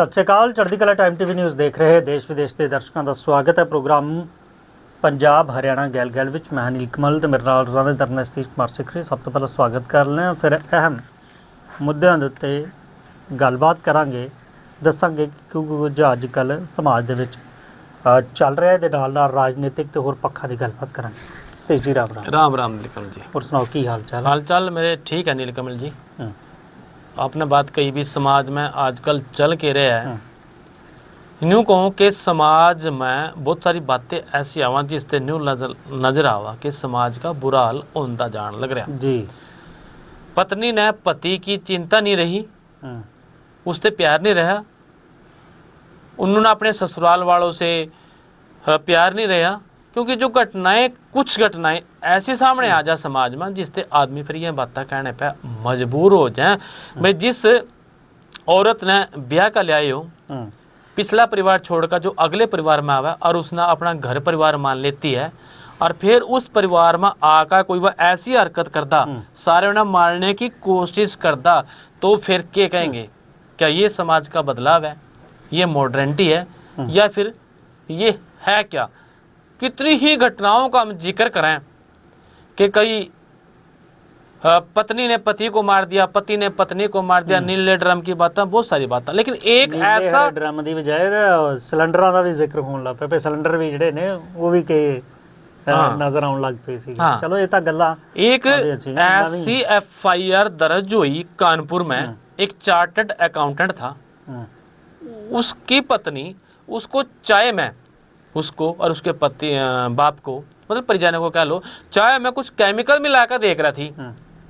सत श्री अकाल। चढ़ती कला टाइम टीवी न्यूज़ देख रहे देश विदेश के दर्शकों का स्वागत है। प्रोग्राम पंजाब हरियाणा गैल गैल विच मैं अनिल कमल तो मेरे नाल रोजाना दरना सतीश कुमार सिखरी। सब तो पहले स्वागत कर लें, फिर अहम मुद्दों के उत्ते गलबात करांगे, दसांगे क्योंकि जो अजकल समाज दे विच चल रहा है, दे नाल नाल राजनीतिक तो होर पक्षां दी गलबात करांगे। सतीश जी राम राम। राम राम नीलकमल जी। और सुनाओ की हाल चाल? हाल चाल मेरे ठीक है नीलकमल जी। आपने बात कही भी समाज में आजकल चल के रहा है, न्यू कहूँ कि समाज में बहुत सारी बातें ऐसी आवा जिससे न्यू नजर आवा कि समाज का बुरा हाल होता जान लग रहा जी। पत्नी ने पति की चिंता नहीं रही, उससे प्यार नहीं रहा, उन्होंने अपने ससुराल वालों से प्यार नहीं रहा, क्योंकि जो घटनाएं कुछ घटनाएं ऐसी सामने आ जा समाज में जिससे आदमी फिर ये बातें कहने पे मजबूर हो जाए। भाई जिस औरत ने ब्याह का लिया हो, पिछला परिवार छोड़कर जो अगले परिवार में आवा और उसने अपना घर परिवार मान लेती है और फिर उस परिवार में आकर कोई वह ऐसी हरकत करता, सारे उन्हें मारने की कोशिश करता, तो फिर क्या कहेंगे? क्या ये समाज का बदलाव है? ये मॉडर्निटी है या फिर ये है क्या? कितनी ही घटनाओं का हम जिक्र करें कि कई पत्नी ने पति को मार दिया, पति ने पत्नी को मार दिया, नीले ड्रम की बातें, बहुत सारी बातें, लेकिन एक ऐसा ड्रम की बजाय सिलेंडर का भी जिक्र होने लग पे, सिलेंडर भी जिहड़े ने वो भी के नजर आने लग पे सी। चलो ये तो गल्लां एक ऐसी FIR दर्ज हुई कानपुर में। एक चार्टर्ड अकाउंटेंट था, उसकी पत्नी उसको चाय में, उसको और उसके पति बाप को, मतलब परिजनों को कह लो, चाय में कुछ केमिकल मिलाकर देख रहा थी।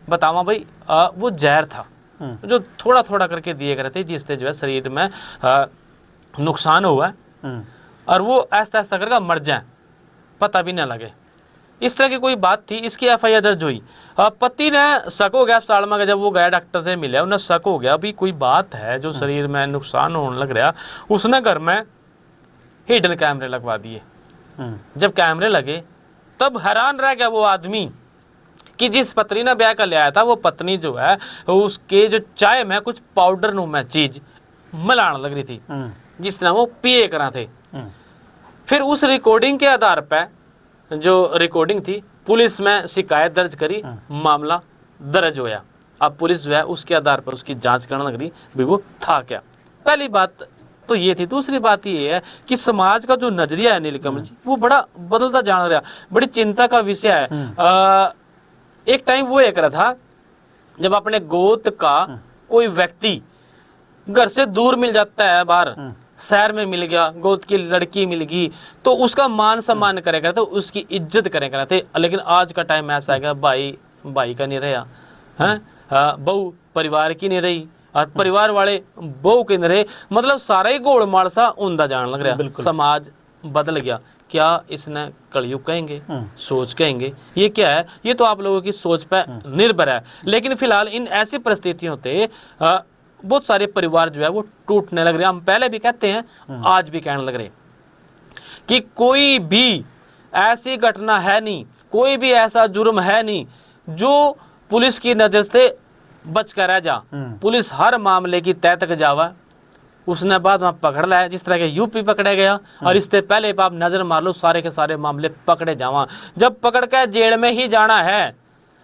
बतावा भाई वो जहर था जो थोड़ा थोड़ा करके दिए गए थे, जिससे जो है शरीर में नुकसान हुआ और वो ऐसा ऐसा करके मर जाए, पता भी ना लगे। इस तरह की कोई बात थी, इसकी FIR दर्ज हुई। पति ने शक हो गया अस्पताल में, जब वो गया डॉक्टर से मिला, उन्हें शक हो गया भी कोई बात है जो शरीर में नुकसान होने लग रहा। उसने घर में हिडन कैमरे लगवा दिए। जब कैमरे लगे तब हैरान रह गया वो आदमी कि जिस पत्नी ने ब्याह कर ले आया था, वो पत्नी जो है उसके जो चाय में कुछ पाउडर नुमा चीज मिलाने लग रही थी, जिस तरह वो पिए करा थे। फिर उस रिकॉर्डिंग के आधार पर, जो रिकॉर्डिंग थी, पुलिस में शिकायत दर्ज करी, मामला दर्ज होया। अब पुलिस जो है उसके आधार पर उसकी जांच करने लग रही भी वो था क्या। पहली बात तो ये थी। दूसरी बात ये है कि समाज का जो नजरिया है नीलकमल जी, वो बड़ा बदलता जान रहा, बड़ी चिंता का विषय है। एक टाइम वो एक रहा था जब अपने गोद का कोई व्यक्ति घर से दूर मिल जाता है, बाहर शहर में मिल गया, गोद की लड़की मिल गई, तो उसका मान सम्मान करेगा, तो उसकी इज्जत करेगा थे। लेकिन आज का टाइम ऐसा है, भाई भाई का नहीं रहा है, बहू परिवार की नहीं रही और परिवार वाले बहू के नहीं रहे, मतलब सारा ही गोलमाल सा ऊंधा जान लग रहा। समाज बदल गया। क्या इसने कलयुग कहेंगे, सोच कहेंगे, ये क्या है? ये तो आप लोगों की सोच पर निर्भर है। लेकिन फिलहाल इन ऐसी परिस्थितियों से बहुत सारे परिवार जो है वो टूटने लग रहे। हम पहले भी कहते हैं, आज भी कहने लग रहे कि कोई भी ऐसी घटना है नहीं, कोई भी ऐसा जुर्म है नहीं जो पुलिस की नजर से बच कर रह जा। पुलिस हर मामले की तह तक जावा, उसने बाद में पकड़ लिया। जिस तरह के यूपी पकड़े गया, और इससे पहले आप नजर मार लो, सारे के सारे मामले पकड़े जावा। जब पकड़ के जेल में ही जाना है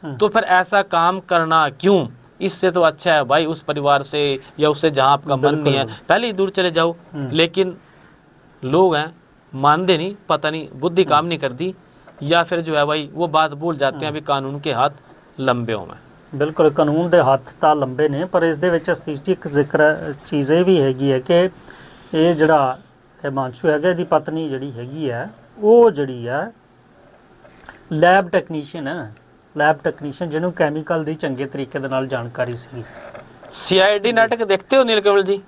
तो फिर ऐसा काम करना क्यों? इससे तो अच्छा है भाई उस परिवार से या उससे जहां आपका मन नहीं है, पहले ही दूर चले जाओ। लेकिन लोग हैं मानते नहीं, पता नहीं बुद्धि काम नहीं करती, या फिर जो है भाई वो बात भूल जाते हैं अभी कानून के हाथ लंबे हो में। बिल्कुल कानून के हाथ तो लंबे ने, पर इस दे विच सतीश जी एक जिक्र चीज़ ये भी हैगी है कि ये जिहड़ा हिमांशु है, इसकी पत्नी जिहड़ी हैगी है, वो जिहड़ी है लैब टैक्नीशियन है, लैब टैक्नीशियन जिन्होंने कैमिकल की चंगे तरीके दे नाल जानकारी सी। CID नाटक देखते हो नीलकमल जी?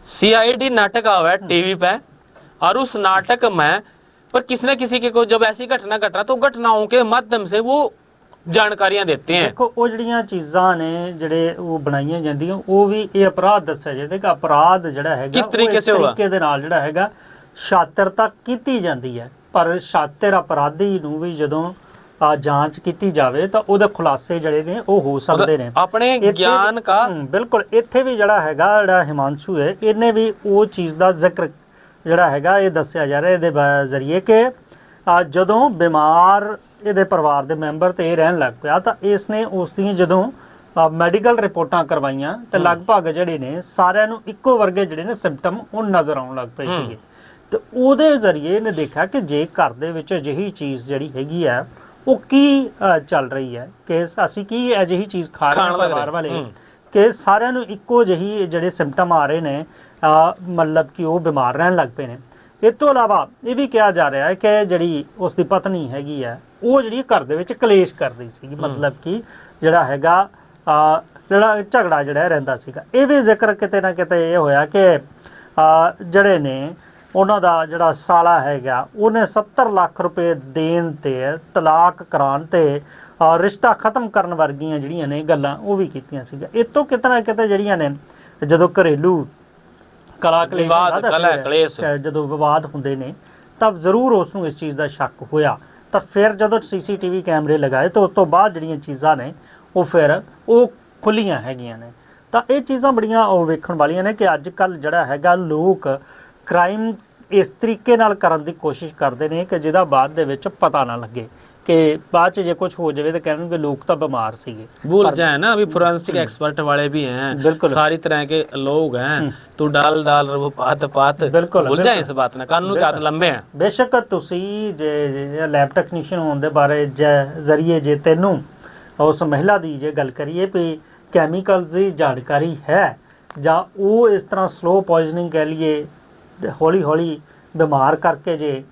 CID नाटक आवा है टीवी पे, और उस नाटक में पर किसी न किसी के को जब ऐसी घटना घट रहा तो घटनाओं के माध्यम से वो जानकारियां देते हैं। देखो वो जड़ियां चीज़ां ने जिहड़े वो बनाईयां जांदियां, वो भी ये अपराध दस्सिया जांदा कि अपराध जिहड़ा हैगा किस तरीके से होगा, तरीके दे नाल जिहड़ा हैगा शातिरता कीती जांदी है। पर शातिर अपराधी नूं भी जदों ਜਾਂਚ ਕੀਤੀ ਜਾਵੇ ਤਾਂ ਉਹਦੇ ਖੁਲਾਸੇ ਜਿਹੜੇ ਨੇ ਉਹ ਹੋ ਸਕਦੇ ਨੇ ਆਪਣੇ ਗਿਆਨ का ਬਿਲਕੁਲ। ਇੱਥੇ ਵੀ ਜਿਹੜਾ ਹੈਗਾ ਜਿਹੜਾ ਹਿਮਾਂਸ਼ੂ ਹੈ ਇਹਨੇ ਵੀ ਉਹ ਚੀਜ਼ ਦਾ ਜ਼ਿਕਰ ਜਿਹੜਾ ਹੈਗਾ ਇਹ ਦੱਸਿਆ ਜਾ ਰਿਹਾ ਇਹਦੇ ਜ਼ਰੀਏ ਕਿ ਜਦੋਂ ਬਿਮਾਰ ਇਹਦੇ ਪਰਿਵਾਰ ਦੇ ਮੈਂਬਰ ਤੇ ਇਹ ਰਹਿਣ ਲੱਗ ਪਿਆ ਤਾਂ ਇਸ ਨੇ ਉਸ ਦੀਆਂ ਜਦੋਂ ਮੈਡੀਕਲ ਰਿਪੋਰਟਾਂ ਕਰਵਾਈਆਂ ਤੇ ਲਗਭਗ ਜਿਹੜੇ ਨੇ ਸਾਰਿਆਂ ਨੂੰ ਇੱਕੋ ਵਰਗੇ ਜਿਹੜੇ ਨੇ ਸਿੰਪਟਮ ਉਹ ਨਜ਼ਰ ਆਉਣ ਲੱਗ ਪਏ ਸੀਗੇ। ਤੇ ਉਹਦੇ ਜ਼ਰੀਏ ਇਹਨੇ ਦੇਖਿਆ ਕਿ ਜੇ ਘਰ ਦੇ ਵਿੱਚ ਅਜਿਹੀ ਚੀਜ਼ ਜਿਹੜੀ ਹੈਗੀ ਆ ਉਹ ਕੀ ਚੱਲ ਰਹੀ ਹੈ ਕਿ ਅਸੀਂ ਕੀ ਅਜਿਹੀ ਚੀਜ਼ ਖਾ ਰਹੇ ਹਾਂ ਪਰਿਵਾਰ ਵਾਲੇ ਕਿ ਸਾਰਿਆਂ ਨੂੰ ਇੱਕੋ ਜਿਹੀ ਜਿਹੜੇ ਸਿੰਪਟਮ ਆ ਰਹੇ ਨੇ, ਮਤਲਬ ਕਿ ਉਹ ਬਿਮਾਰ ਰਹਿਣ ਲੱਗ ਪਏ ਨੇ। ਇਸ ਤੋਂ ਇਲਾਵਾ ਇਹ ਵੀ ਕਿਹਾ ਜਾ ਰਿਹਾ ਹੈ ਕਿ ਜਿਹੜੀ ਉਸ ਦੀ ਪਤਨੀ ਹੈਗੀ ਆ ਉਹ ਜਿਹੜੀ ਘਰ ਦੇ ਵਿੱਚ ਕਲੇਸ਼ ਕਰ ਰਹੀ ਸੀਗੀ, ਮਤਲਬ ਕਿ ਜਿਹੜਾ ਹੈਗਾ ਜਿਹੜਾ ਝਗੜਾ ਜਿਹੜਾ ਰਹਿੰਦਾ ਸੀਗਾ। ਇਹ ਵੀ ਜ਼ਿਕਰ ਕਿਤੇ ਨਾ ਕਿਤੇ ਇਹ ਹੋਇਆ ਕਿ ਜਿਹੜੇ ਨੇ ਉਹਨਾਂ ਦਾ ਜਿਹੜਾ ਸਾਲਾ ਹੈਗਾ ਉਹਨੇ 70 ਲੱਖ ਰੁਪਏ ਦੇਣ ਤੇ ਤਲਾਕ ਕਰਾਉਣ ਤੇ ਰਿਸ਼ਤਾ ਖਤਮ ਕਰਨ ਵਰਗੀਆਂ ਜਿਹੜੀਆਂ ਨੇ ਗੱਲਾਂ ਉਹ ਵੀ ਕੀਤੀਆਂ ਸੀਗੀਆਂ। ਇਹ ਤੋਂ ਕਿਤੇ ਨਾ ਕਿਤੇ ਜਿਹੜੀਆਂ ਨੇ ਜਦੋਂ ਘਰੇਲੂ ਕਲੇਸ਼ ਜਦੋਂ ਵਿਵਾਦ ਹੁੰਦੇ ਨੇ ਤਾਂ ਜ਼ਰੂਰ ਉਸ ਨੂੰ ਇਸ ਚੀਜ਼ ਦਾ ਸ਼ੱਕ ਹੋਇਆ। ਤਾਂ ਫਿਰ ਜਦੋਂ CCTV ਕੈਮਰੇ ਲਗਾਏ ਤਾਂ ਉਸ ਤੋਂ ਬਾਅਦ ਜਿਹੜੀਆਂ ਚੀਜ਼ਾਂ ਨੇ ਉਹ ਫਿਰ ਉਹ ਖੁੱਲੀਆਂ ਹੈਗੀਆਂ ਨੇ। ਤਾਂ ਇਹ ਚੀਜ਼ਾਂ ਬੜੀਆਂ ਉਹ ਵੇਖਣ ਵਾਲੀਆਂ ਨੇ ਕਿ ਅੱਜ ਕੱਲ੍ਹ ਜਿਹੜਾ ਹੈਗਾ ਲੋਕ ਕ੍ਰਾਈਮ ਇਸ ਤਰੀਕੇ ਨਾਲ ਕਰਨ ਦੀ ਕੋਸ਼ਿਸ਼ ਕਰਦੇ ਨੇ ਕਿ ਜਿਹਦਾ ਬਾਅਦ ਦੇ ਵਿੱਚ ਪਤਾ ਨਾ ਲੱਗੇ ਕਿ ਬਾਅਦ ਚ ਜੇ ਕੁਝ ਹੋ ਜਾਵੇ ਤਾਂ ਕਹਿਣਗੇ ਲੋਕ ਤਾਂ ਬਿਮਾਰ ਸੀਗੇ। भूल जाए ना, अभी फोरेंसिक एक्सपर्ट वाले भी हैं, सारी तरह के लोग हैं, तू डाल वो पात भूल जाए इस बात ना, कानून के हाथ लंबे हैं। बेशक ਤੁਸੀਂ ਜੇ ਲੈਬ ਟੈਕਨੀਸ਼ੀਅਨ ਹੋਣ ਦੇ ਬਾਰੇ ਜ਼ਰੀਏ ਜੇ ਤੈਨੂੰ ਉਸ ਮਹਿਲਾ ਦੀ ਜੇ ਗੱਲ ਕਰੀਏ ਵੀ ਕੈਮੀਕਲਸ ਦੀ ਜਾਣਕਾਰੀ ਹੈ ਜਾਂ ਉਹ ਇਸ ਤਰ੍ਹਾਂ ਸਲੋ ਪੋਇਜ਼ਨਿੰਗ ਕਹਿ ਲਈਏ ਹੌਲੀ ਹੌਲੀ ਬਿਮਾਰ ਕਰਕੇ ਜੇ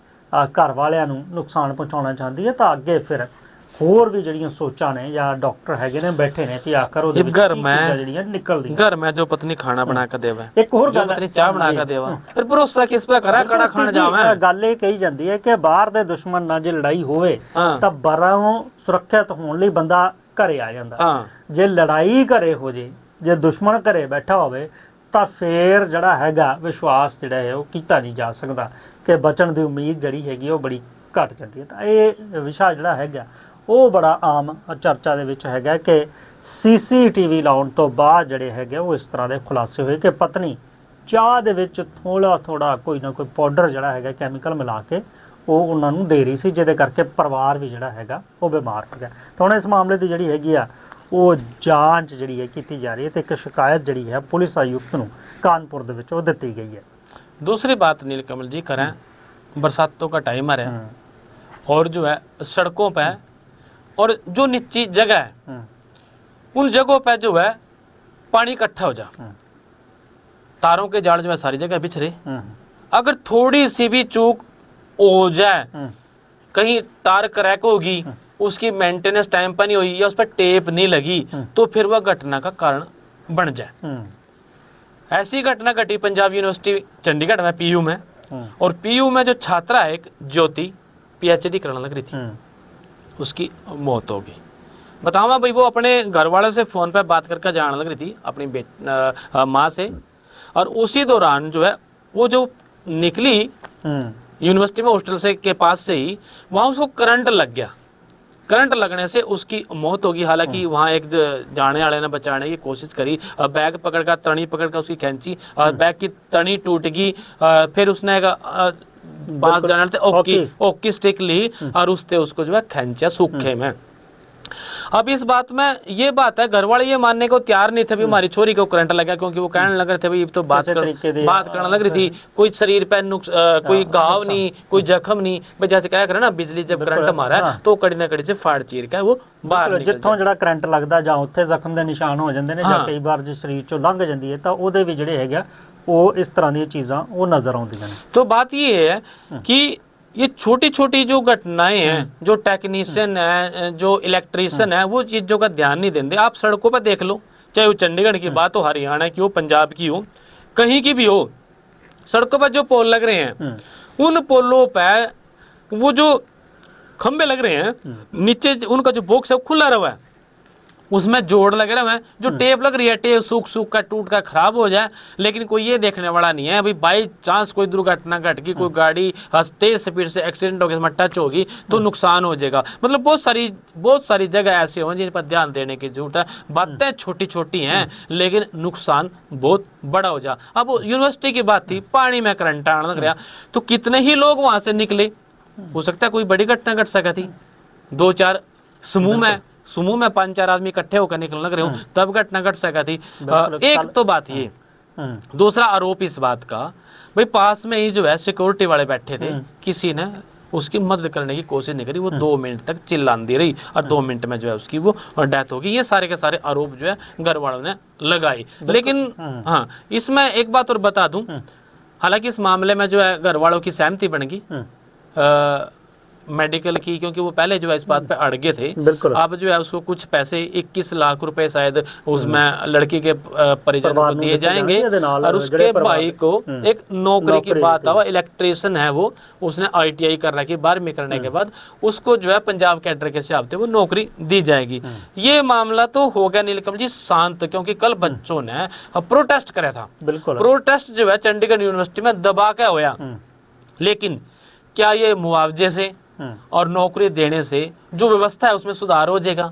ਘਰ ਵਾਲਿਆਂ ਨੂੰ ਨੁਕਸਾਨ ਪਹੁੰਚਾਉਣਾ ਚਾਹੁੰਦੀ ਹੈ ਤਾਂ ਅੱਗੇ ਫਿਰ ਹੋਰ ਵੀ ਜਿਹੜੀਆਂ ਸੋਚਾਂ ਨੇ ਜਾਂ ਡਾਕਟਰ ਹੈਗੇ ਨੇ ਬੈਠੇ ਨੇ ਤੇ ਆਖਰ ਉਹਦੇ ਵਿੱਚ ਜਿਹੜੀਆਂ ਨਿਕਲਦੀਆਂ। घर में जो पत्नी खाना बना के देवे, ਇੱਕ ਹੋਰ ਗੱਲ पत्नी चाय बना के देवा, फिर भरोसा किस पे करा कड़ा खान जावे। ਗੱਲ ਇਹ ਕਹੀ ਜਾਂਦੀ ਹੈ ਕਿ ਬਾਹਰ ਦੇ ਦੁਸ਼ਮਣ ਨਾਲ ਜੇ ਲੜਾਈ ਹੋਵੇ ਤਾਂ ਬਾਹਰੋਂ ਸੁਰੱਖਿਅਤ ਹੋਣ ਲਈ ਬੰਦਾ ਘਰੇ ਆ ਜਾਂਦਾ। ਜੇ ਲੜਾਈ ਘਰੇ ਹੋ ਜੇ, ਜੇ ਦੁਸ਼ਮਣ ਘਰੇ ਬੈਠਾ ਹੋਵੇ ਤਾਂ ਫੇਰ ਜਿਹੜਾ ਹੈਗਾ ਵਿਸ਼ਵਾਸ ਜਿਹੜਾ ਹੈ ਉਹ ਕੀਤਾ ਨਹੀਂ ਜਾ ਸਕਦਾ ਕਿ ਬਚਣ ਦੀ ਉਮੀਦ ਜਿਹੜੀ ਹੈਗੀ ਉਹ ਬੜੀ ਘਟ ਜਾਂਦੀ ਹੈ। ਤਾਂ ਇਹ ਵਿਸ਼ਾ ਜਿਹੜਾ ਹੈਗਾ ਉਹ ਬੜਾ ਆਮ ਚਰਚਾ ਦੇ ਵਿੱਚ ਹੈਗਾ ਕਿ CCTV ਲਾਉਣ ਤੋਂ ਬਾਅਦ ਜਿਹੜੇ ਹੈਗੇ ਉਹ ਇਸ ਤਰ੍ਹਾਂ ਦੇ ਖੁਲਾਸੇ ਹੋਏ ਕਿ ਪਤਨੀ ਚਾਹ ਦੇ ਵਿੱਚ ਥੋੜਾ ਕੋਈ ਨਾ ਕੋਈ ਪਾਊਡਰ ਜਿਹੜਾ ਹੈਗਾ ਕੈਮੀਕਲ ਮਿਲਾ ਕੇ ਉਹ ਉਹਨਾਂ ਨੂੰ ਦੇ ਰਹੀ ਸੀ, ਜਿਹਦੇ ਕਰਕੇ ਪਰਿਵਾਰ ਵੀ ਜਿਹੜਾ ਹੈਗਾ ਉਹ ਬਿਮਾਰ ਹੋ ਗਿਆ। ਤਾਂ ਹੁਣ ਇਸ ਮਾਮਲੇ ਦੀ ਜਿਹੜੀ ਹੈਗੀ ਆ ਉਹ ਜਾਂਚ ਜਿਹੜੀ ਹੈ ਕੀਤੀ ਜਾ ਰਹੀ ਹੈ ਤੇ ਇੱਕ ਸ਼ਿਕਾਇਤ ਜਿਹੜੀ ਹੈ ਪੁਲਿਸ ਆਯੁਕਤ ਨੂੰ कानपुर ਦੇ ਵਿੱਚ ਉਹ ਦਿੱਤੀ ਗਈ है। दूसरी बात नीलकमल जी करें, बरसातों का टाइम आ रहा है और जो है सड़कों पे और जो निची जगह है उन जगहों पे जो है पानी इकट्ठा हो जा, तारों के जाल जो है सारी जगह बिछ रहे, अगर थोड़ी सी भी चूक हो जाए, कहीं तार क्रैक होगी, उसकी मेंटेनेंस टाइम पर नहीं हुई या उस पर टेप नहीं लगी तो फिर वह घटना का कारण बन जाए। ऐसी घटना घटी पंजाब यूनिवर्सिटी चंडीगढ़ में PU में, और PU में जो छात्रा है एक ज्योति PhD करने लग रही थी, उसकी मौत हो गई। बताओ भाई, वो अपने घर वालों से फोन पे बात करके जाने लग रही थी अपनी माँ से, और उसी दौरान जो है वो जो निकली यूनिवर्सिटी में हॉस्टल से के पास से ही वहाँ उसको करंट लग गया। करंट लगने से उसकी मौत होगी। हालांकि वहाँ एक जाने वाले ने बचाने की कोशिश करी, बैग पकड़ कर तनी पकड़ कर उसकी खींची और बैग की तनी टूट गई, फिर उसने बांस जाने ओकी स्टिक ली और उससे उसको जो है खींचा सूखे में। अब इस बात में ये बात है, घर वाले ये मानने को तैयार नहीं थे भी हमारी छोरी को करंट लगा, क्योंकि वो कहने लग रहे थे भाई तो बात करने लग रही थी, कोई शरीर पे कोई घाव नहीं, कोई जख्म नहीं, भाई जैसे क्या करे ना बिजली जब करंट मारा है तो कड़ी ना कड़ी से फाड़ चीर के वो बाहर ਜਿੱਥੋਂ ਜਿਹੜਾ ਕਰੰਟ ਲੱਗਦਾ ਜਾਂ ਉੱਥੇ ਜ਼ਖਮ ਦੇ ਨਿਸ਼ਾਨ ਹੋ ਜਾਂਦੇ ਨੇ ਜਾਂ ਕਈ ਵਾਰ ਜੇ ਸਰੀਰ ਚੋਂ ਲੰਘ ਜਾਂਦੀ ਹੈ ਤਾਂ ਉਹਦੇ ਵੀ ਜਿਹੜੇ ਹੈਗਾ ਉਹ ਇਸ ਤਰ੍ਹਾਂ ਦੀਆਂ ਚੀਜ਼ਾਂ ਉਹ ਨਜ਼ਰ ਆਉਂਦੀਆਂ ਨੇ। तो बात ये है कि ये छोटी छोटी जो घटनाएं हैं, जो टेक्नीशियन है, जो इलेक्ट्रीशियन है, वो चीजों का ध्यान नहीं देते। आप सड़कों पर देख लो, चाहे वो चंडीगढ़ की बात हो, हरियाणा की हो, पंजाब की हो, कहीं की भी हो, सड़कों पर जो पोल लग रहे हैं उन पोलों पर वो जो खंबे लग रहे हैं नीचे उनका जो बॉक्स है खुला रहा है, उसमें जोड़ लगे रहे हैं, जो टेप लग रही है टेप सूख सूख कर टूट कर खराब हो जाए, लेकिन कोई ये देखने वाला नहीं है भाई बाई चांस कोई दुर्घटना घट गई, कोई गाड़ी तेज स्पीड से एक्सीडेंट हो गया, इसमें टच होगी तो नुकसान हो जाएगा। मतलब बहुत सारी जगह ऐसे हो जिन पर ध्यान देने की जरूरत है। बातें छोटी छोटी हैं लेकिन नुकसान बहुत बड़ा हो जा। अब यूनिवर्सिटी की बात थी, पानी में करंट आने लग रहा तो कितने ही लोग वहां से निकले, हो सकता है कोई बड़ी घटना घट सका थी। 2-4 समूह में 5-4 आदमी इकट्ठे होकर निकलने लग रहे हो तब घटना घट सका थी। एक तो बात ये, दूसरा आरोप इस बात का भाई पास में ही जो है सिक्योरिटी वाले बैठे थे, किसी ने उसकी मदद करने की कोशिश नहीं करी, वो 2 मिनट तक चिल्लाती रही और 2 मिनट में जो है उसकी वो डेथ हो गई। ये सारे के सारे आरोप जो है घर वालों ने लगाई। लेकिन हाँ, इसमें एक बात और बता दूं, हालांकि इस मामले में जो है घर वालों की सहमति बन गई मेडिकल की, क्योंकि वो पहले जो है इस बात पे अड़गे थे। अब जो है उसको कुछ पैसे 21 लाख रुपए शायद उसमें लड़की के परिजनों को दिए जाएंगे और उसके भाई को एक नौकरी की बात हुआ, इलेक्ट्रिशियन है वो, उसने ITI कर रखी, 12वीं करने के बाद उसको जो है पंजाब कैडर के हिसाब से वो नौकरी दी जाएगी। ये मामला तो हो गया नीलकमल जी शांत, क्योंकि कल बच्चों ने प्रोटेस्ट करा था। प्रोटेस्ट जो है चंडीगढ़ यूनिवर्सिटी में दबा के होया, लेकिन क्या ये मुआवजे से और नौकरी देने से जो व्यवस्था है उसमें सुधार हो जाएगा?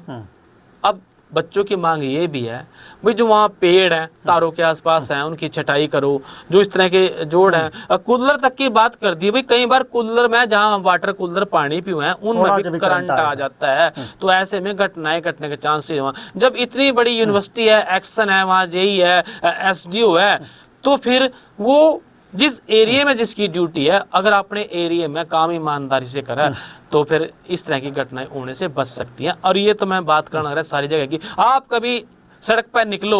अब बच्चों की मांग ये भी है भाई जो वहाँ पेड़ हैं तारों के आसपास हैं उनकी छटाई करो, जो इस तरह के जोड़ हैं। कूलर तक की बात कर दी भाई, कई बार कूलर में जहाँ वाटर कूलर पानी पीते हैं उनमें भी करंट आ जाता है, तो ऐसे में घटनाएं घटने के चांसेस वहाँ। जब इतनी बड़ी यूनिवर्सिटी है, एक्शन है वहाँ, JE है, SDO है, तो फिर वो जिस एरिया में जिसकी ड्यूटी है अगर अपने एरिया में काम ईमानदारी से करा तो फिर इस तरह की घटनाएं होने से बच सकती हैं। और ये तो मैं बात करना रहा सारी जगह की, आप कभी सड़क पर निकलो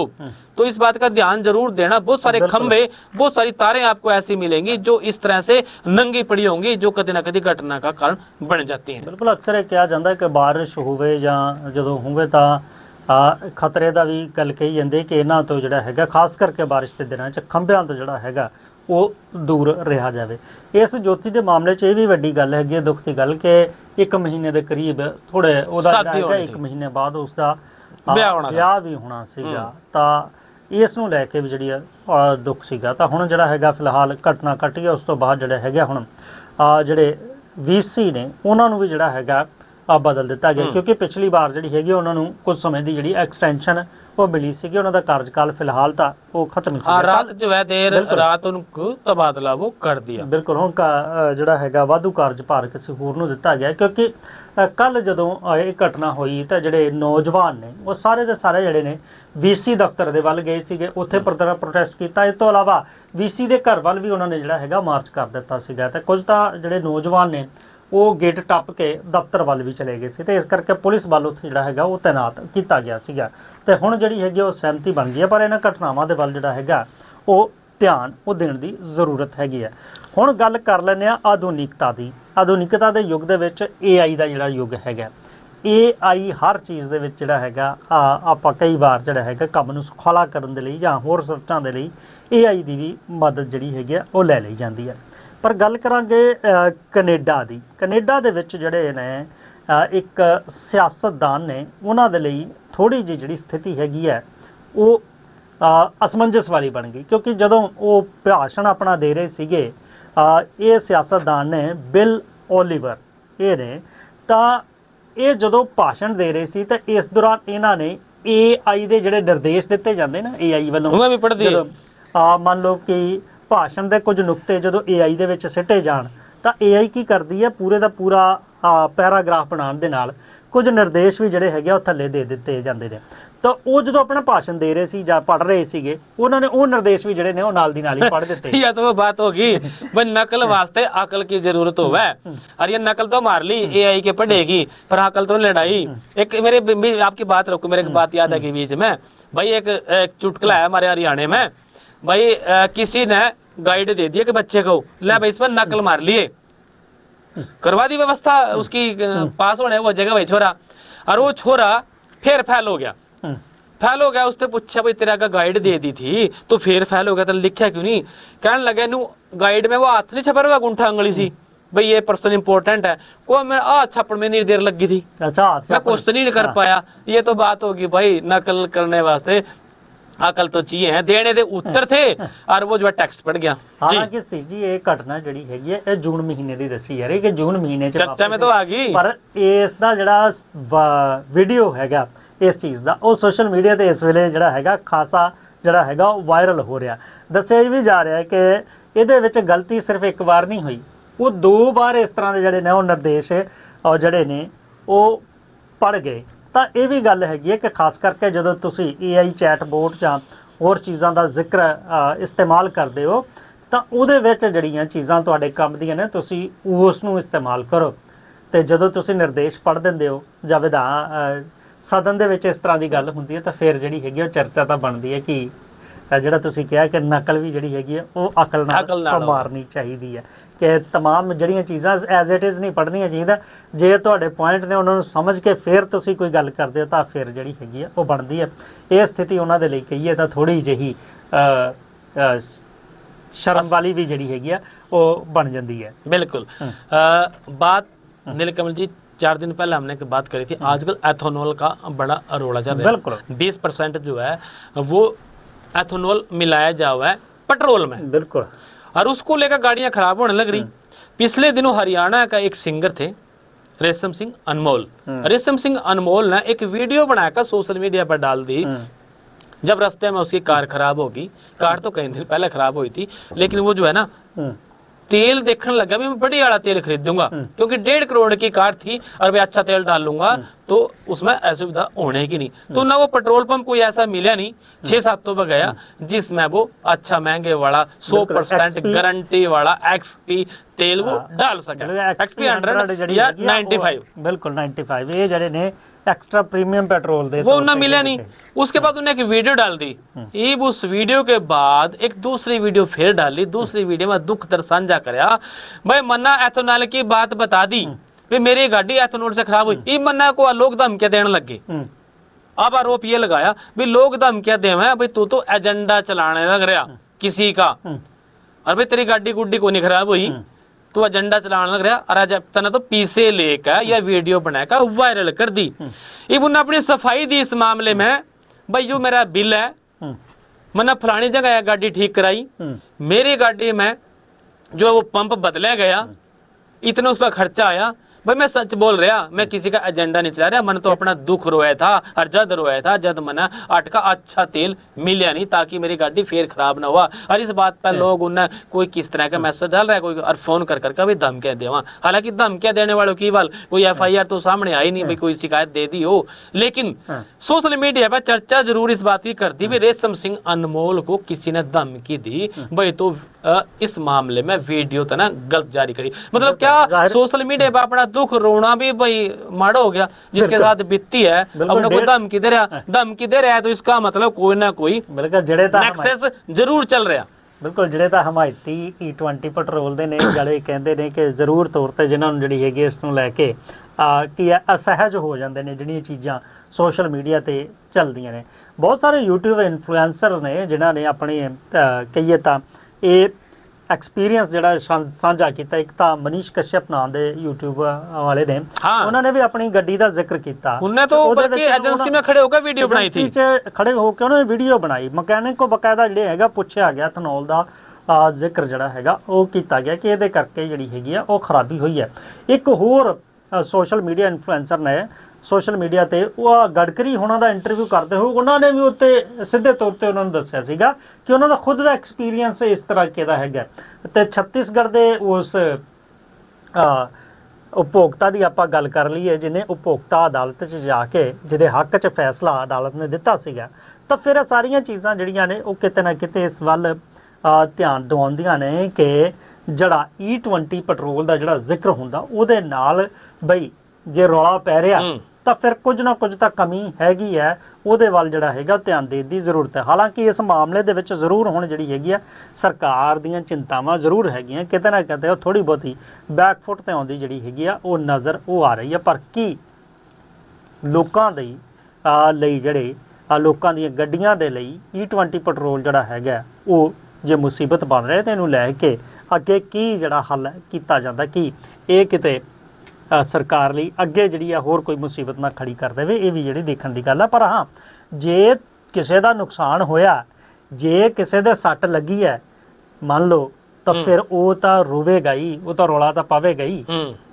तो इस बात का ध्यान जरूर देना, बहुत सारे खंभे, बहुत सारी तारें आपको ऐसी मिलेंगी जो इस तरह से नंगी पड़ी होंगी, जो कभी ना कभी घटना का कारण बन जाती हैं। बिल्कुल, अक्सर किहा जाता है कि बारिश होवे ਜਾਂ ਜਦੋਂ ਹੋਵੇ ਤਾਂ ਖਤਰੇ ਦਾ ਵੀ ਗੱਲ ਕਹੀ ਜਾਂਦੀ ਕਿ ਇਹਨਾਂ ਤੋਂ ਜਿਹੜਾ ਹੈਗਾ ਖਾਸ ਕਰਕੇ ਬਾਰਿਸ਼ ਦੇ ਦਿਨਾਂ 'ਚ ਖੰਭਿਆਂ ਤੋਂ ਜਿਹੜਾ ਹੈਗਾ ਉਹ ਦੂਰ ਰਿਹਾ ਜਾਵੇ। ਇਸ ਜੋਤੀ ਦੇ ਮਾਮਲੇ 'ਚ ਇਹ ਵੀ ਵੱਡੀ ਗੱਲ ਹੈਗੀ ਹੈ, ਦੁੱਖ ਦੀ ਗੱਲ ਕਿ 1 ਮਹੀਨੇ ਦੇ ਕਰੀਬ ਥੋੜੇ ਉਹਦਾ ਜਿਹੜਾ ਹੈਗਾ 1 ਮਹੀਨੇ ਬਾਅਦ ਉਸਦਾ ਵਿਆਹ ਵੀ ਹੋਣਾ ਸੀਗਾ, ਤਾਂ ਇਸ ਨੂੰ ਲੈ ਕੇ ਵੀ ਜਿਹੜੀ ਦੁੱਖ ਸੀਗਾ। ਤਾਂ ਹੁਣ ਜਿਹੜਾ ਹੈਗਾ ਫਿਲਹਾਲ ਘਟਨਾ ਘਟੀ ਹੈ, ਉਸ ਤੋਂ ਬਾਅਦ ਜਿਹੜਾ ਹੈਗਾ ਹੁਣ ਜਿਹੜੇ VC ਨੇ ਉਹਨਾਂ ਨੂੰ ਵੀ ਜਿਹੜਾ ਹੈਗਾ ਬਦਲ ਦਿੱਤਾ ਗਿਆ, ਕਿਉਂਕਿ ਪਿਛਲੀ ਵਾਰ ਜਿਹੜੀ ਹੈਗੀ ਉਹਨਾਂ ਨੂੰ ਕੁਝ ਸਮੇਂ ਦੀ ਜਿਹੜੀ ਐਕਸਟੈਂਸ਼ਨ वो मिली सी, उन्होंने कार्यकाल फिलहाल था वो खत्म ही रात जो है देर रात उनको तबादला वो कर दिया। बिल्कुल, हुण जिहड़ा हैगा वाधू कार्यभार किसी होर नूं दिता गया, क्योंकि कल जदों ये घटना हुई तो जिहड़े नौजवान ने वो सारे दे सारे जिहड़े ने VC दफ्तर दे वल गए सीगे, उत्थे प्रोटेस्ट कीता। इस तों इलावा VC दे घर वल भी उन्होंने जिहड़ा हैगा मार्च कर दिता सीगा, ते कुछ तां जिहड़े नौजवान ने वो गेट टप के दफ्तर वल भी चले गए सी, ते इस करके पुलिस वल उत्थे जिहड़ा हैगा वो तैनात कीता गया सीगा। ਤੇ ਹੁਣ ਜਿਹੜੀ ਹੈਗੀ ਉਹ ਸਹਿਮਤੀ ਬਣ ਗਈ ਹੈ, ਪਰ ਇਹਨਾਂ ਘਟਨਾਵਾਂ ਦੇ ਵੱਲ ਜਿਹੜਾ ਹੈਗਾ ਉਹ ਧਿਆਨ ਉਹ ਦੇਣ ਦੀ ਜ਼ਰੂਰਤ ਹੈਗੀ ਹੈ। ਹੁਣ ਗੱਲ ਕਰ ਲੈਂਦੇ ਆ ਆਧੁਨਿਕਤਾ ਦੀ। ਆਧੁਨਿਕਤਾ ਦੇ ਯੁੱਗ ਦੇ ਵਿੱਚ AI ਦਾ ਜਿਹੜਾ ਯੁੱਗ ਹੈਗਾ, AI ਹਰ ਚੀਜ਼ ਦੇ ਵਿੱਚ ਜਿਹੜਾ ਹੈਗਾ ਆਪਾਂ ਕਈ ਵਾਰ ਜਿਹੜਾ ਹੈਗਾ ਕੰਮ ਨੂੰ ਸੁਖਾਲਾ ਕਰਨ ਦੇ ਲਈ ਜਾਂ ਹੋਰ ਸਰਚਾਂ ਦੇ ਲਈ AI ਦੀ ਵੀ ਮਦਦ ਜਿਹੜੀ ਹੈਗੀ ਆ ਉਹ ਲੈ ਲਈ ਜਾਂਦੀ ਹੈ। ਪਰ ਗੱਲ ਕਰਾਂਗੇ ਕੈਨੇਡਾ ਦੀ। ਕੈਨੇਡਾ ਦੇ ਵਿੱਚ ਜਿਹੜੇ ਨੇ ਇੱਕ ਸਿਆਸਤਦਾਨ ਨੇ, ਉਹਨਾਂ ਦੇ ਲਈ ਥੋੜ੍ਹੀ ਜਿਹੀ ਜਿਹੜੀ ਸਥਿਤੀ ਹੈਗੀ ਹੈ ਉਹ ਅਸਮੰਜਸ ਵਾਲੀ ਬਣ ਗਈ, ਕਿਉਂਕਿ ਜਦੋਂ ਉਹ ਭਾਸ਼ਣ ਆਪਣਾ ਦੇ ਰਹੇ ਸੀਗੇ ਇਹ ਸਿਆਸਤਦਾਨ ਨੇ ਬਿਲ ਓਲੀਵਰ ਇਹ ਨੇ, ਤਾਂ ਇਹ ਜਦੋਂ ਭਾਸ਼ਣ ਦੇ ਰਹੇ ਸੀ ਤਾਂ ਇਸ ਦੌਰਾਨ ਇਹਨਾਂ ਨੇ AI ਦੇ ਜਿਹੜੇ ਨਿਰਦੇਸ਼ ਦਿੱਤੇ ਜਾਂਦੇ ਨਾ AI ਵੱਲੋਂ, ਮੰਨ ਲਓ ਕਿ ਭਾਸ਼ਣ ਦੇ ਕੁਝ ਨੁਕਤੇ ਜਦੋਂ AI ਦੇ ਵਿੱਚ ਸਿੱਟੇ ਜਾਣ ਤਾਂ AI ਕੀ ਕਰਦੀ ਹੈ, ਪੂਰੇ ਦਾ ਪੂਰਾ ਪੈਰਾਗ੍ਰਾਫ ਬਣਾਉਣ ਦੇ ਨਾਲ ਕੁਝ ਨਿਰਦੇਸ਼ ਵੀ ਜਿਹੜੇ ਹੈਗੇ ਉਹ ਥੱਲੇ ਦੇ ਦਿੱਤੇ ਜਾਂਦੇ ਨੇ। ਤਾਂ ਉਹ ਜਦੋਂ ਆਪਣਾ ਭਾषण ਦੇ ਰਹੇ ਸੀ ਜਾਂ ਪੜ੍ਹ ਰਹੇ ਸੀਗੇ, ਉਹਨਾਂ ਨੇ ਉਹ ਨਿਰਦੇਸ਼ ਵੀ ਜਿਹੜੇ ਨੇ ਉਹ ਨਾਲ ਦੀ ਨਾਲ ਹੀ पढ़ ਦਿੱਤੇ। ये तो वो बात होगी भाई नकल वास्ते अकल की जरूरत होवे, और ये नकल तो मार ली AI के पढ़ेगी पर अकल तो लड़ाई। एक मेरे आपकी बात रोको, मेरे बात याद है कि बीच में भाई एक चुटकुला है हमारे हरियाणा में, भाई किसी ने गाइड दे दिया कि बच्चे को ले भाई इस पर नकल मार लिए, करवा दी व्यवस्था उसकी पास होने वो जगह भाई छोरा, और वो छोरा फिर फेल हो गया। फेल हो गया, उसने पूछा भाई तेरा का गाइड दे दी थी तो फिर फेल हो गया तो लिखा क्यों नहीं? कहने लगे नू गाइड में वो हाथ नहीं छपा रहा, अंगूठा अंगली सी भाई ये पर्सन इंपॉर्टेंट है, को मैं छप्पड़ में नहीं देर लगी थी, अच्छा मैं क्वेश्चन ही नहीं कर पाया। ये तो बात होगी भाई, नकल करने वास्ते अकल तो चाहिए है, देने दे उत्तर थे और वो जो है टैक्स पड़ गया। हालांकि स्थित जी ਇਹ ਘਟਨਾ ਜਿਹੜੀ ਹੈਗੀ ਹੈ ਇਹ ਜੂਨ ਮਹੀਨੇ ਦੀ ਦੱਸੀ ਜਾ ਰਹੀ ਕਿ ਜੂਨ ਮਹੀਨੇ ਚ चर्चा में तो आ गई, ਪਰ ਇਸ ਦਾ ਜਿਹੜਾ ਵੀਡੀਓ ਹੈਗਾ ਇਸ ਚੀਜ਼ ਦਾ ਉਹ ਸੋਸ਼ਲ ਮੀਡੀਆ ਤੇ ਇਸ ਵੇਲੇ ਜਿਹੜਾ ਹੈਗਾ ਖਾਸਾ ਜਿਹੜਾ ਹੈਗਾ ਉਹ ਵਾਇਰਲ ਹੋ ਰਿਹਾ। ਦੱਸਿਆ ਵੀ ਜਾ ਰਿਹਾ ਕਿ ਇਹਦੇ ਵਿੱਚ ਗਲਤੀ ਸਿਰਫ ਇੱਕ ਵਾਰ ਨਹੀਂ ਹੋਈ, ਉਹ 2 ਵਾਰ ਇਸ ਤਰ੍ਹਾਂ ਦੇ ਜਿਹੜੇ ਨੇ ਉਹ ਨਿਰਦੇਸ਼ ਔਰ ਜਿਹੜੇ ਨੇ ਉਹ ਪੜ ਗਏ। ਤਾਂ ਇਹ ਵੀ ਗੱਲ ਹੈਗੀ ਹੈ ਕਿ ਖਾਸ ਕਰਕੇ ਜਦੋਂ ਤੁਸੀਂ AI ਚੈਟਬੋਟ ਜਾਂ ਹੋਰ ਚੀਜ਼ਾਂ ਦਾ ਜ਼ਿਕਰ ਇਸਤੇਮਾਲ ਕਰਦੇ ਹੋ ਤਾਂ ਉਹਦੇ ਵਿੱਚ ਜਿਹੜੀਆਂ ਚੀਜ਼ਾਂ ਤੁਹਾਡੇ ਕੰਮ ਦੀਆਂ ਨੇ ਤੁਸੀਂ ਉਸ ਨੂੰ ਇਸਤੇਮਾਲ ਕਰੋ। ਤੇ ਜਦੋਂ ਤੁਸੀਂ ਨਿਰਦੇਸ਼ ਪੜ੍ਹ ਦਿੰਦੇ ਹੋ ਜਾਂ ਵਿਧਾਨ ਸਦਨ ਦੇ ਵਿੱਚ ਇਸ ਤਰ੍ਹਾਂ ਦੀ ਗੱਲ ਹੁੰਦੀ ਹੈ ਤਾਂ ਫਿਰ ਜਿਹੜੀ ਹੈਗੀ ਉਹ ਚਰਚਾ ਤਾਂ ਬਣਦੀ ਹੈ ਕਿ ਜਿਹੜਾ ਤੁਸੀਂ ਕਿਹਾ ਕਿ ਨਕਲ ਵੀ ਜਿਹੜੀ ਹੈਗੀ ਹੈ ਉਹ ਅਕਲ ਨਾਲ ਮਾਰਨੀ ਚਾਹੀਦੀ ਹੈ ਕਿ ਤਮਾਮ ਜਿਹੜੀਆਂ ਚੀਜ਼ਾਂ ਐਜ਼ ਇਟ ਇਜ਼ ਨਹੀਂ ਪੜ੍ਹਨੀਆਂ ਚਾਹੀਦਾ। ਜੇ ਤੁਹਾਡੇ ਪੁਆਇੰਟ ਨੇ ਉਹਨਾਂ ਨੂੰ ਸਮਝ ਕੇ ਫਿਰ ਤੁਸੀਂ ਕੋਈ ਗੱਲ ਕਰਦੇ ਹੋ ਤਾਂ ਫਿਰ ਜਿਹੜੀ ਹੈਗੀ ਹੈ ਉਹ ਬਣਦੀ ਹੈ। ਇਹ ਸਥਿਤੀ ਉਹਨਾਂ ਦੇ ਲਈ ਕਹੀਏ ਤਾਂ ਥੋੜ੍ਹੀ ਜਿਹੀ शर्म वाली भी जड़ी हैगी वो बन जाती है। बिल्कुल। बात नीलकमल जी 4 दिन पहले हमने एक बात करी थी, आजकल एथेनॉल का बड़ा रोला चल रहा है। बिल्कुल 20% जो है वो एथेनॉल मिलाया जा हुआ है पेट्रोल में। बिल्कुल। और उसको लेकर गाड़ियां खराब होने लग रही। पिछले दिनों हरियाणा का एक सिंगर थे रेशम सिंह अनमोल, रेशम सिंह अनमोल ने एक वीडियो बनाकर सोशल मीडिया पर डाल दी। जब रास्ते में उसकी कार खराब होगी, कार तो कई दिन पहले खराब हुई थी, लेकिन वो जो है ना तेल देखने लगा मैं बड़ी वाला तेल खरीदूंगा क्योंकि 1.5 करोड़ की कार थी और मैं अच्छा तेल डाल लूंगा तो उसमें असुविधा होने की नहीं। तो ना वो पेट्रोल पंप कोई ऐसा मिला नहीं, 6-7 तो गया जिसमें वो अच्छा महंगे वाला 100% गारंटी वाला XP तेल वो डाल सके। XP 100 या 95। बिल्कुल 95 ये जड़े ने एक्स्ट्रा प्रीमियम पेट्रोल दे वो उन्हें मिला नहीं। उसके बाद उन्हें एक वीडियो डाल दी। अब उस वीडियो के बाद एक दूसरी वीडियो फिर डाली। दूसरी वीडियो में दुख दर्द साझा करया, भाई मन्ना एथेनॉल की बात बता दी, भाई मेरी गाड़ी एथेनॉल से खराब हुई। ई मन्ना को लोग धमकियां देने लगे। अब आरोप ये लगाया भाई लोग धमकियां दे भाई तू तो एजेंडा चलाने लग रहा किसी का, और भाई तेरी गाड़ी गुड्डी को नहीं खराब हुई, तो एजेंडा चलाने लग रहा। और जब तने तो पीछे लेकर या वीडियो बनाकर वायरल कर दी। अब उन्होंने अपनी सफाई दी इस मामले में, भाई जो मेरा बिल है मैंने फलानी जगह गाड़ी ठीक कराई, मेरी गाड़ी में जो वो पंप बदला गया, इतना उस पर खर्चा आया। भाई मैं सच बोल रहा, मैं किसी का एजेंडा नहीं चला रहा। मैंने तो अपना दुख रोया था और जद रोया था जब मैंने का अच्छा तेल मिला नहीं ताकि मेरी गाड़ी फिर खराब ना हुआ। और इस बात पर लोग उन्हें कोई किस तरह का मैसेज डाल रहा है, कोई और फोन कर करके भी धमकियां देवा। हालांकि धमकियां देने वालों की कोई FIR तो सामने आई नहीं, भाई कोई शिकायत दे दी हो। लेकिन सोशल मीडिया पर चर्चा जरूर इस बात की कर दी, रेशम सिंह अनमोल को किसी ने धमकी दी, भाई तो इस मामले में वीडियो तो ना गलत जारी करी। मतलब क्या सोशल मीडिया पर अपना दुख रोना भी भाई माड़ा हो गया जिसके साथ बीतती है, अपने को धमकी दे रहा है तो इसका मतलब कोई ना कोई नेक्सस जरूर चल रहा। बिल्कुल ਜਿਹੜੇ ਤਾਂ ਹਮਾਇਤੀ E20 ਪੈਟਰੋਲ ਦੇ ਨੇ ਜਿਹੜੇ ਕਹਿੰਦੇ ਨੇ ਕਿ ਜ਼ਰੂਰ ਤੌਰ ਤੇ ਜਿਨ੍ਹਾਂ ਨੂੰ ਜਿਹੜੀ ਹੈਗੀ ਇਸ ਨੂੰ ਲੈ ਕੇ ਕੀ ਅਸਹਿਜ ਹੋ ਜਾਂਦੇ ਨੇ ਜਿਹੜੀਆਂ ਚੀਜ਼ਾਂ ਸੋਸ਼ਲ ਮੀਡੀਆ ਤੇ ਚੱਲਦੀਆਂ ਨੇ। ਬਹੁਤ ਸਾਰੇ YouTube ਇਨਫਲੂਐਂਸਰ ਨੇ ਜਿਨ੍ਹਾਂ ਨੇ ਆਪਣੀ ਕਹੀਏ ਤਾਂ ਇਹ एक्सपीरियंस ਜਿਹੜਾ ਸਾਂਝਾ ਕੀਤਾ। ਇੱਕ ਤਾਂ ਮਨੀਸ਼ ਕਸ਼ਯਪ ਨਾਮ ਦੇ YouTube ਵਾਲੇ ਨੇ, ਉਹਨਾਂ ਨੇ ਵੀ ਆਪਣੀ ਗੱਡੀ ਦਾ ਜ਼ਿਕਰ ਕੀਤਾ। ਉਹਨੇ ਤਾਂ ਬਲਕਿ ਏਜੰਸੀ ਵਿੱਚ ਖੜੇ ਹੋ ਕੇ ਵੀਡੀਓ ਬਣਾਈ ਥੀ, ਖੜੇ ਹੋ ਕੇ ਉਹਨਾਂ ਨੇ ਵੀਡੀਓ ਬਣਾਈ। ਮਕੈਨਿਕ ਕੋ ਬਕਾਇਦਾ ਜਿਹੜੇ ਹੈਗਾ ਪੁੱਛਿਆ ਗਿਆ, ਐਥਨੋਲ ਦਾ ਜ਼ਿਕਰ ਜਿਹੜਾ ਹੈਗਾ ਉਹ ਕੀਤਾ ਗਿਆ ਕਿ ਇਹਦੇ ਕਰਕੇ ਜਿਹੜੀ ਹੈਗੀ ਆ ਉਹ ਖਰਾਬੀ ਹੋਈ ਹੈ। ਇੱਕ ਹੋਰ ਸੋਸ਼ਲ ਮੀਡੀਆ ਇਨਫਲੂਐਂਸਰ ਨੇ ਸੋਸ਼ਲ ਮੀਡੀਆ ਤੇ ਉਹ ਗਡਕਰੀ ਹੋਣਾ ਦਾ ਇੰਟਰਵਿਊ ਕਰਦੇ ਹੋਏ ਉਹਨਾਂ ਨੇ ਵੀ ਉੱਤੇ ਸਿੱਧੇ ਤੌਰ ਤੇ ਉਹਨਾਂ ਨੂੰ ਦੱਸਿਆ ਸੀਗਾ ਕਿ ਉਹਨਾਂ ਦਾ ਖੁਦ ਦਾ ਐਕਸਪੀਰੀਅੰਸ ਇਸ ਤਰ੍ਹਾਂ ਦਾ ਹੈਗਾ। ਤੇ ਛੱਤੀਸਗੜ੍ਹ ਦੇ ਉਸ ਉਪਭੋਗਤਾ ਦੀ ਆਪਾਂ ਗੱਲ ਕਰ ਲਈਏ ਜਿਹਨੇ ਉਪਭੋਗਤਾ ਅਦਾਲਤ 'ਚ ਜਾ ਕੇ ਜਿਹਦੇ ਹੱਕ 'ਚ ਫੈਸਲਾ ਅਦਾਲਤ ਨੇ ਦਿੱਤਾ ਸੀਗਾ, ਤਾਂ ਫਿਰ ਇਹ ਸਾਰੀਆਂ ਚੀਜ਼ਾਂ ਜਿਹੜੀਆਂ ਨੇ ਉਹ ਕਿਤੇ ਨਾ ਕਿਤੇ ਇਸ ਵੱਲ ਧਿਆਨ ਦਿਵਾਉਂਦੀਆਂ ਨੇ ਕਿ ਜਿਹੜਾ E20 ਪੈਟਰੋਲ ਦਾ ਜਿਹੜਾ ਜ਼ਿਕਰ ਹੁੰਦਾ ਉਹਦੇ ਨਾਲ ਬਈ ਜੇ ਰੌਲਾ ਪੈ ਰਿਹਾ ਤਾਂ ਫਿਰ ਕੁਝ ਨਾ ਕੁਝ ਤਾਂ ਕਮੀ ਹੈਗੀ ਹੈ, ਉਹਦੇ ਵੱਲ ਜਿਹੜਾ ਹੈਗਾ ਧਿਆਨ ਦੇਣ ਦੀ ਜ਼ਰੂਰਤ ਹੈ। ਹਾਲਾਂਕਿ ਇਸ ਮਾਮਲੇ ਦੇ ਵਿੱਚ ਜ਼ਰੂਰ ਹੁਣ ਜਿਹੜੀ ਹੈਗੀ ਆ ਸਰਕਾਰ ਦੀਆਂ ਚਿੰਤਾਵਾਂ ਜ਼ਰੂਰ ਹੈਗੀਆਂ, ਕਿਤੇ ਨਾ ਕਿਤੇ ਉਹ ਥੋੜ੍ਹੀ ਬਹੁਤੀ ਬੈਕਫੁੱਟ ਤੇ ਆਉਂਦੀ ਜਿਹੜੀ ਹੈਗੀ ਆ ਉਹ ਨਜ਼ਰ ਉਹ ਆ ਰਹੀ ਹੈ। ਪਰ ਕੀ ਲੋਕਾਂ ਦੇ ਲਈ ਜਿਹੜੇ ਲੋਕਾਂ ਦੀਆਂ ਗੱਡੀਆਂ ਦੇ ਲਈ E20 ਪੈਟਰੋਲ ਜਿਹੜਾ ਹੈਗਾ ਉਹ ਜੇ ਮੁਸੀਬਤ ਬਣ ਰਿਹਾ ਤਾਂ ਇਹਨੂੰ ਲੈ ਕੇ ਅੱਗੇ ਕੀ ਜਿਹੜਾ ਹੱਲ ਕੀਤਾ ਜਾਂਦਾ, ਕੀ ਇਹ ਕਿਤੇ ਸਰਕਾਰ ਲਈ ਅੱਗੇ ਜਿਹੜੀ ਆ ਹੋਰ ਕੋਈ ਮੁਸੀਬਤ ਨਾ ਖੜੀ ਕਰ ਦੇਵੇ, ਇਹ ਵੀ ਜਿਹੜੀ ਦੇਖਣ ਦੀ ਗੱਲ ਆ। ਪਰ ਹਾਂ, ਜੇ ਕਿਸੇ ਦਾ ਨੁਕਸਾਨ ਹੋਇਆ, ਜੇ ਕਿਸੇ ਦੇ ਸੱਟ ਲੱਗੀ ਹੈ ਮੰਨ ਲਓ, ਤਾਂ ਫਿਰ ਉਹ ਤਾਂ ਰੋਵੇਗਾ ਹੀ, ਉਹ ਤਾਂ ਰੌਲਾ ਤਾਂ ਪਾਵੇਗਾ ਹੀ।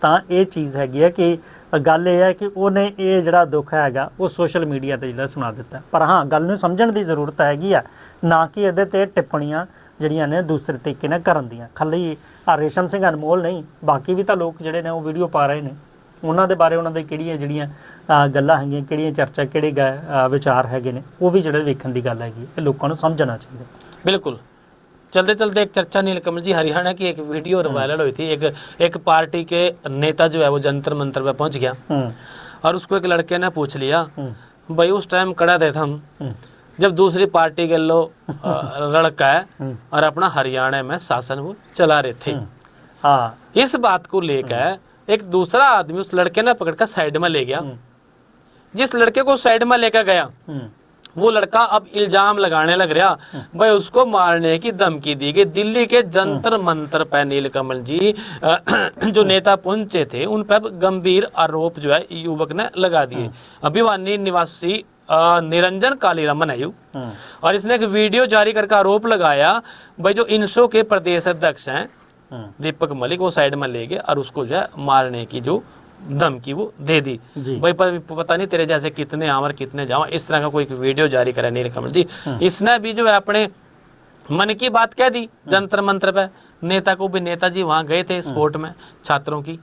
ਤਾਂ ਇਹ ਚੀਜ਼ ਹੈਗੀ ਹੈ ਕਿ ਗੱਲ ਇਹ ਹੈ ਕਿ ਉਹਨੇ ਇਹ ਜਿਹੜਾ ਦੁੱਖ ਹੈਗਾ ਉਹ ਸੋਸ਼ਲ ਮੀਡੀਆ ਤੇ ਜਿਹੜਾ ਸੁਣਾ ਦਿੱਤਾ। ਪਰ ਹਾਂ, ਗੱਲ ਨੂੰ ਸਮਝਣ ਦੀ ਜ਼ਰੂਰਤ ਹੈਗੀ ਆ, ਨਾ ਕਿ ਇਹਦੇ ਤੇ ਟਿੱਪਣੀਆਂ ਜਿਹੜੀਆਂ ਨੇ ਦੂਸਰੇ ਤਰੀਕੇ ਨਾਲ ਕਰਨ ਦੀਆਂ। ਖਾਲੀ ਰੇਸ਼ਮ ਸਿੰਘ ਅਨਮੋਲ ਨਹੀਂ, ਬਾਕੀ ਵੀ ਤਾਂ ਲੋਕ ਜਿਹੜੇ ਨੇ ਉਹ ਵੀਡੀਓ ਪਾ ਰਹੇ ਨੇ, ਉਹਨਾਂ ਦੇ ਬਾਰੇ ਉਹਨਾਂ ਦੇ ਕਿਹੜੀਆਂ ਜਿਹੜੀਆਂ ਗੱਲਾਂ ਹੈਗੀਆਂ, ਕਿਹੜੀਆਂ ਚਰਚਾ, ਕਿਹੜੇ ਵਿਚਾਰ ਹੈਗੇ ਨੇ, ਉਹ ਵੀ ਜਿਹੜੇ ਵੇਖਣ ਦੀ ਗੱਲ ਹੈਗੀ ਇਹ ਲੋਕਾਂ ਨੂੰ ਸਮਝਣਾ ਚਾਹੀਦਾ। बिल्कुल। चलते चलते एक चर्चा नीलकमल जी, हरियाणा की एक वीडियो वायरल हुई थी। एक पार्टी के नेता जो है वो जंतर मंतर पे पहुंच गया और उसको एक लड़के ने पूछ लिया, भाई उस टाइम खड़ा थे हम जब दूसरी पार्टी के लोग लड़का है और अपना हरियाणा में शासन वो चला रहे थे। इस बात को लेकर एक दूसरा आदमी उस लड़के ने पकड़कर साइड में ले गया। जिस लड़के को साइड में लेकर गया, वो लड़का अब इल्जाम लगाने लग रहा, भाई उसको मारने की धमकी दी गई। दिल्ली के जंतर मंतर पर नीलकमल जी जो नेता पहुंचे थे उन पर गंभीर आरोप जो है युवक ने लगा दिए। अभिवानी निवासी निरंजन कालीरामन है और इसने एक वीडियो जारी करके आरोप लगाया, भाई जो इंसो के प्रदेश अध्यक्ष हैं दीपक मलिक, वो साइड में ले गए और उसको जो है मारने की जो धमकी वो दे दी। भाई पता नहीं तेरे जैसे कितने आवर कितने जावा, इस तरह का कोई वीडियो जारी करा नीलकमल जी। इसने भी जो है अपने मन की बात कह दी जंतर मंतर पे। नेता को भी, नेताजी वहां गए थे स्पोर्ट में, छात्रों की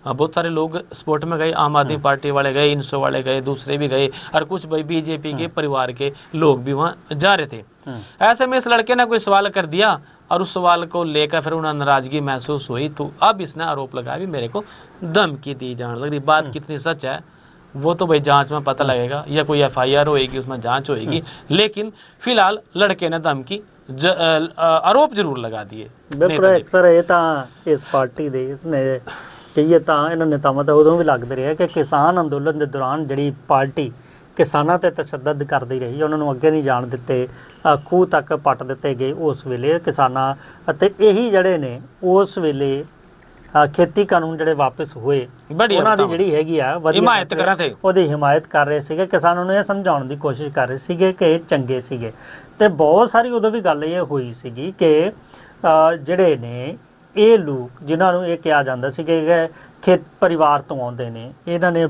बहुत सारे लोग स्पोर्ट में गए, आम आदमी पार्टी वाले गए, इंसो वाले गए, दूसरे भी गए और कुछ भाई बीजेपी के परिवार के लोग भी वहां जा रहे थे। ऐसे में इस लड़के ने कोई सवाल कर दिया और उस सवाल को लेकर फिर उन्हें नाराजगी महसूस हुई, तो अब इसने आरोप लगाया भी मेरे को धमकी दी जाने लग रही। बात कितनी सच है वो तो भाई जांच में पता लगेगा, या कोई FIR होएगी उसमें जांच होएगी, लेकिन फिलहाल लड़के ने धमकी आरोप जरूर लगा दिए। बिल्कुल अक्सर ये इस पार्टी दे इसने कहिए इन्होंने नेतावां तो उदों भी लगते रहे कि किसान अंदोलन के दौरान जी पार्टी किसानों ते तशद्दद करती रही, उन्होंने अगे नहीं जाण दिते, खूह तक पट दिते गए। उस वेले किसानां अते यही जड़े ने उस वेले खेती कानून जड़े वापस हुए, उन्हां दी जिहड़ी हैगी आ हिमायत कर रहे थे, ओहदी हिमायत कर रहे सीगे, किसानों ने समझाउण दी कोशिश कर रहे सीगे कि चंगे सीगे। ते बहुत सारी उदों भी गल ये हुई सीगी कि जिहड़े ने ਇਹ ਲੋਕ ਜਿਨ੍ਹਾਂ ਨੂੰ ਇਹ ਕਿਹਾ ਜਾਂਦਾ ਸੀ ਕਿ ਖੇਤ ਪਰਿਵਾਰ ਤੋਂ ਆਉਂਦੇ ਨੇ, ਇਹਨਾਂ ਨੇ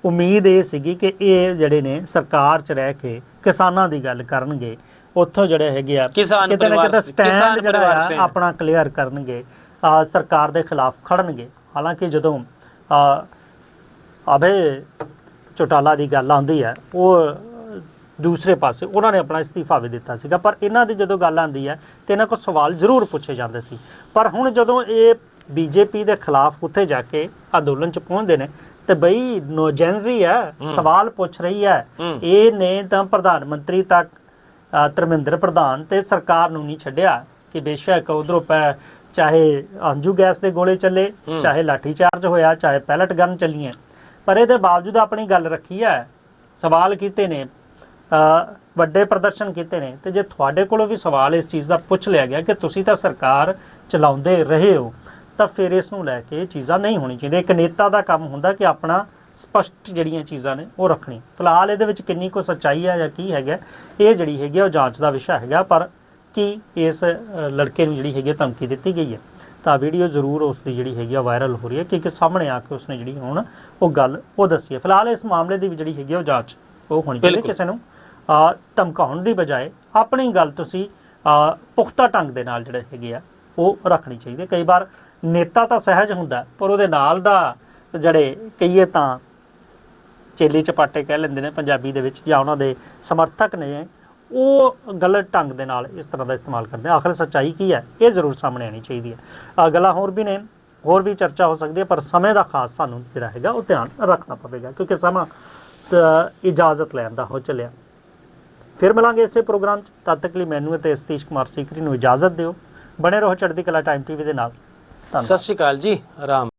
ਉਮੀਦ ਇਹ ਸੀਗੀ ਕਿ ਇਹ ਜਿਹੜੇ ਨੇ ਸਰਕਾਰ 'ਚ ਰਹਿ ਕੇ ਕਿਸਾਨਾਂ ਦੀ ਗੱਲ ਕਰਨਗੇ, ਉੱਥੋਂ ਜਿਹੜੇ ਹੈਗੇ ਆ ਕਿਤੇ ਨਾ ਕਿਤੇ ਸਟੈਂਡ ਜਿਹੜਾ ਆ ਆਪਣਾ ਕਲੀਅਰ ਕਰਨਗੇ, ਸਰਕਾਰ ਦੇ ਖਿਲਾਫ ਖੜਨਗੇ। ਹਾਲਾਂਕਿ ਜਦੋਂ ਅਭੈ ਚੌਟਾਲਾ ਦੀ ਗੱਲ ਆਉਂਦੀ ਹੈ ਉਹ ਦੂਸਰੇ ਪਾਸੇ ਉਹਨਾਂ ਨੇ ਆਪਣਾ ਅਸਤੀਫਾ ਵੀ ਦਿੱਤਾ ਸੀਗਾ, ਪਰ ਇਹਨਾਂ ਦੀ ਜਦੋਂ ਗੱਲ ਆਉਂਦੀ ਹੈ ਤੇ ਇਹਨਾਂ ਕੋਲ ਸਵਾਲ ਜ਼ਰੂਰ ਪੁੱਛੇ ਜਾਂਦੇ ਸੀ। ਪਰ ਹੁਣ ਜਦੋਂ ਇਹ BJP ਦੇ ਖਿਲਾਫ ਉੱਥੇ ਜਾ ਕੇ ਅੰਦੋਲਨ 'ਚ ਪਹੁੰਚਦੇ ਨੇ ਤੇ ਬਈ ਨੋਜੈਂਜ਼ੀ ਹੈ, ਸਵਾਲ ਪੁੱਛ ਰਹੀ ਹੈ। ਇਹ ਨੇ ਤਾਂ ਪ੍ਰਧਾਨ ਮੰਤਰੀ ਤੱਕ ਧਰਮਿੰਦਰ ਪ੍ਰਧਾਨ ਤੇ ਸਰਕਾਰ ਨੂੰ ਨਹੀਂ ਛੱਡਿਆ ਕਿ ਬੇਸ਼ੱਕ ਉਧਰੋਂ ਚਾਹੇ ਅੰਜੂ ਗੈਸ ਦੇ ਗੋਲੇ ਚੱਲੇ, ਚਾਹੇ ਲਾਠੀ ਚਾਰਜ ਹੋਇਆ, ਚਾਹੇ ਪੈਲਟ ਗਨ ਚੱਲੀਆਂ, ਪਰ ਇਹਦੇ ਬਾਵਜੂਦ ਆਪਣੀ ਗੱਲ ਰੱਖੀ ਹੈ, ਸਵਾਲ ਕੀਤੇ ਨੇ, ਵੱਡੇ ਪ੍ਰਦਰਸ਼ਨ ਕੀਤੇ ਨੇ। ਤੇ ਜੇ ਤੁਹਾਡੇ ਕੋਲੋਂ ਵੀ ਸਵਾਲ ਇਸ ਚੀਜ਼ ਦਾ ਪੁੱਛ ਲਿਆ ਗਿਆ ਕਿ ਤੁਸੀਂ ਤਾਂ ਸਰਕਾਰ ਚਲਾਉਂਦੇ ਰਹੇ ਹੋ, ਤਾਂ ਫਿਰ ਇਸ ਨੂੰ ਲੈ ਕੇ ਇਹ ਚੀਜ਼ਾਂ ਨਹੀਂ ਹੋਣੀ ਚਾਹੀਦੀਆਂ। ਇੱਕ ਨੇਤਾ ਦਾ ਕੰਮ ਹੁੰਦਾ ਕਿ ਆਪਣਾ ਸਪਸ਼ਟ ਜਿਹੜੀਆਂ ਚੀਜ਼ਾਂ ਨੇ ਉਹ ਰੱਖਣੀ। ਫਿਲਹਾਲ ਇਹਦੇ ਵਿੱਚ ਕਿੰਨੀ ਕੁ ਸੱਚਾਈ ਹੈ ਜਾਂ ਕੀ ਹੈਗਾ, ਇਹ ਜਿਹੜੀ ਹੈਗੀ ਉਹ ਜਾਂਚ ਦਾ ਵਿਸ਼ਾ ਹੈਗਾ। ਪਰ ਕੀ ਇਸ ਲੜਕੇ ਨੂੰ ਜਿਹੜੀ ਹੈਗੀ ਧਮਕੀ ਦਿੱਤੀ ਗਈ ਹੈ, ਤਾਂ ਵੀਡੀਓ ਜ਼ਰੂਰ ਉਸ ਦੀ ਜਿਹੜੀ ਹੈਗੀ ਆ ਵਾਇਰਲ ਹੋ ਰਹੀ ਹੈ, ਕਿਉਂਕਿ ਸਾਹਮਣੇ ਆ ਕੇ ਉਸਨੇ ਜਿਹੜੀ ਹੁਣ ਉਹ ਗੱਲ ਉਹ ਦੱਸੀ ਹੈ। ਫਿਲਹਾਲ ਇਸ ਮਾਮਲੇ ਦੀ ਵੀ ਜਿਹੜੀ ਹੈਗੀ ਉਹ ਜਾਂਚ ਉਹ ਹੋਣੀ ਚਾਹੀਦੀ। ਕਿਸੇ ਨੂੰ ਧਮਕਾਉਣ ਦੀ ਬਜਾਏ ਆਪਣੀ ਗੱਲ ਤੁਸੀਂ ਪੁਖਤਾ ਢੰਗ ਦੇ ਨਾਲ ਜਿਹੜੇ ਹੈਗੇ ਆ ਉਹ ਰੱਖਣੀ ਚਾਹੀਦੀ। ਕਈ ਵਾਰ ਨੇਤਾ ਤਾਂ ਸਹਿਜ ਹੁੰਦਾ, ਪਰ ਉਹਦੇ ਨਾਲ ਦਾ ਜਿਹੜੇ ਕਹੀਏ ਤਾਂ ਚੇਲੇ ਚਪਾਟੇ ਕਹਿ ਲੈਂਦੇ ਨੇ ਪੰਜਾਬੀ ਦੇ ਵਿੱਚ, ਜਾਂ ਉਹਨਾਂ ਦੇ ਸਮਰਥਕ ਨੇ, ਉਹ ਗਲਤ ਢੰਗ ਦੇ ਨਾਲ ਇਸ ਤਰ੍ਹਾਂ ਦਾ ਇਸਤੇਮਾਲ ਕਰਦੇ। ਆਖਰ ਸੱਚਾਈ ਕੀ ਹੈ ਇਹ ਜ਼ਰੂਰ ਸਾਹਮਣੇ ਆਉਣੀ ਚਾਹੀਦੀ ਹੈ। ਗੱਲਾਂ ਹੋਰ ਵੀ ਨੇ, ਹੋਰ ਵੀ ਚਰਚਾ ਹੋ ਸਕਦੀ ਹੈ, ਪਰ ਸਮੇਂ ਦਾ ਖਾਸ ਸਾਨੂੰ ਜਿਹੜਾ ਹੈਗਾ ਉਹ ਧਿਆਨ ਰੱਖਣਾ ਪਵੇਗਾ, ਕਿਉਂਕਿ ਸਮਾਂ ਇਜਾਜ਼ਤ ਲੈਣ ਦਾ ਹੋ ਚੱਲਿਆ। ਫਿਰ ਮਿਲਾਂਗੇ ਇਸੇ ਪ੍ਰੋਗਰਾਮ 'ਚ, ਤਦ ਤੱਕ ਲਈ ਮੈਨੂੰ ਅਤੇ ਸਤੀਸ਼ ਕੁਮਾਰ ਸੀਕਰੀ ਨੂੰ ਇਜਾਜ਼ਤ ਦਿਓ। ਬਣੇ ਰਹੋ ਚੜ੍ਹਦੀ ਕਲਾ ਟਾਈਮ TV ਦੇ ਨਾਲ। ਸਤਿ ਸ਼੍ਰੀ ਅਕਾਲ ਜੀ, ਆਰਾਮ।